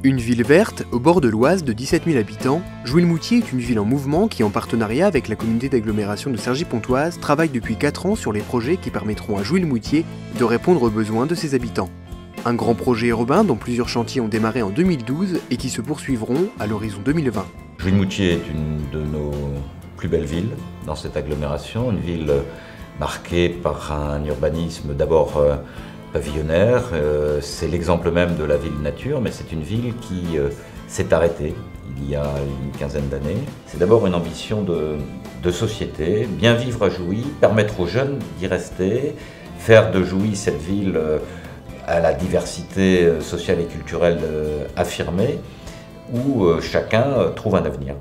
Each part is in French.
Une ville verte, au bord de l'Oise de 17 000 habitants, Jouy-le-Moutier est une ville en mouvement qui, en partenariat avec la communauté d'agglomération de Cergy-Pontoise, travaille depuis 4 ans sur les projets qui permettront à Jouy-le-Moutier de répondre aux besoins de ses habitants. Un grand projet urbain dont plusieurs chantiers ont démarré en 2012 et qui se poursuivront à l'horizon 2020. Jouy-le-Moutier est une de nos plus belles villes dans cette agglomération, une ville marquée par un urbanisme d'abord pavillonnaire, c'est l'exemple même de la ville nature, mais c'est une ville qui s'est arrêtée il y a une quinzaine d'années. C'est d'abord une ambition de société, bien vivre à Jouy, permettre aux jeunes d'y rester, faire de Jouy cette ville à la diversité sociale et culturelle affirmée, où chacun trouve un avenir.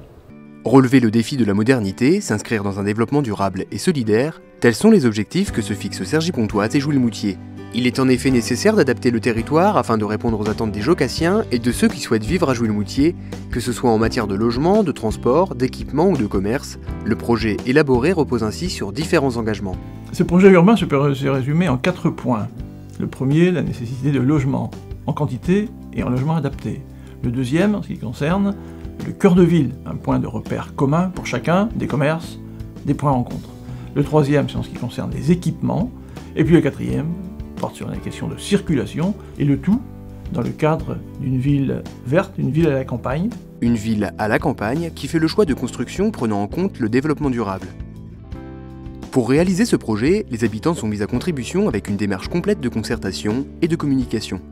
Relever le défi de la modernité, s'inscrire dans un développement durable et solidaire, tels sont les objectifs que se fixent Cergy-Pontoise et Jouy-le-Moutier. Il est en effet nécessaire d'adapter le territoire afin de répondre aux attentes des Jocassiens et de ceux qui souhaitent vivre à Jouy-le-Moutier, que ce soit en matière de logement, de transport, d'équipement ou de commerce. Le projet élaboré repose ainsi sur différents engagements. Ce projet urbain se peut se résumer en 4 points. Le premier, la nécessité de logement, en quantité et en logement adapté. Le deuxième, en ce qui concerne le cœur de ville, un point de repère commun pour chacun, des commerces, des points de rencontre. Le troisième, c'est en ce qui concerne les équipements. Et puis le quatrième porte sur la question de circulation, et le tout dans le cadre d'une ville verte, une ville à la campagne. Une ville à la campagne qui fait le choix de construction prenant en compte le développement durable. Pour réaliser ce projet, les habitants sont mis à contribution avec une démarche complète de concertation et de communication.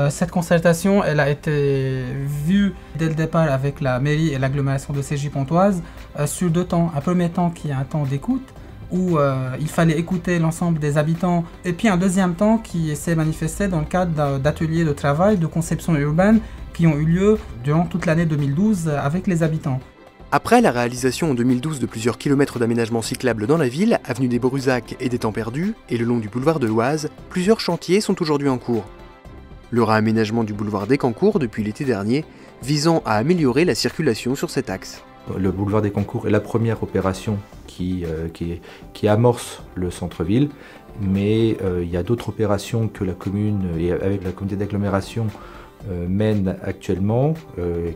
Cette concertation, elle a été vue dès le départ avec la mairie et l'agglomération de Cergy-Pontoise sur 2 temps. Un premier temps qui est un temps d'écoute, où il fallait écouter l'ensemble des habitants, et puis un deuxième temps qui s'est manifesté dans le cadre d'ateliers de travail, de conception urbaine, qui ont eu lieu durant toute l'année 2012 avec les habitants. Après la réalisation en 2012 de plusieurs kilomètres d'aménagements cyclables dans la ville, avenue des Brusac et des Temps Perdus, et le long du boulevard de l'Oise, plusieurs chantiers sont aujourd'hui en cours. Le réaménagement du boulevard des Cancours depuis l'été dernier, visant à améliorer la circulation sur cet axe. Le boulevard des Cancours est la première opération qui amorce le centre-ville, mais il y a d'autres opérations que la commune et avec la communauté d'agglomération mènent actuellement,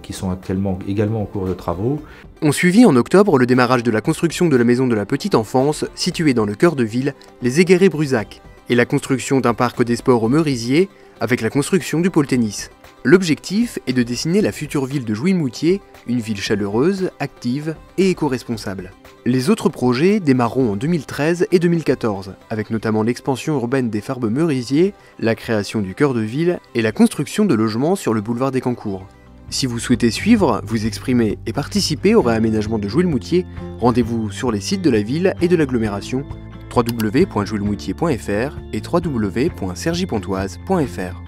qui sont actuellement également en cours de travaux. On suivit en octobre le démarrage de la construction de la maison de la petite enfance, située dans le cœur de ville, les Aiguerets-Brusac, et la construction d'un parc des sports au Merisier, avec la construction du pôle tennis. L'objectif est de dessiner la future ville de Jouy-le-Moutier, une ville chaleureuse, active et éco-responsable. Les autres projets démarreront en 2013 et 2014, avec notamment l'expansion urbaine des Farbes Merisier, la création du cœur de ville et la construction de logements sur le boulevard des Cancours. Si vous souhaitez suivre, vous exprimer et participer au réaménagement de Jouy-le-Moutier, rendez-vous sur les sites de la ville et de l'agglomération www.jouy-le-moutier.fr et www.cergy-pontoise.fr.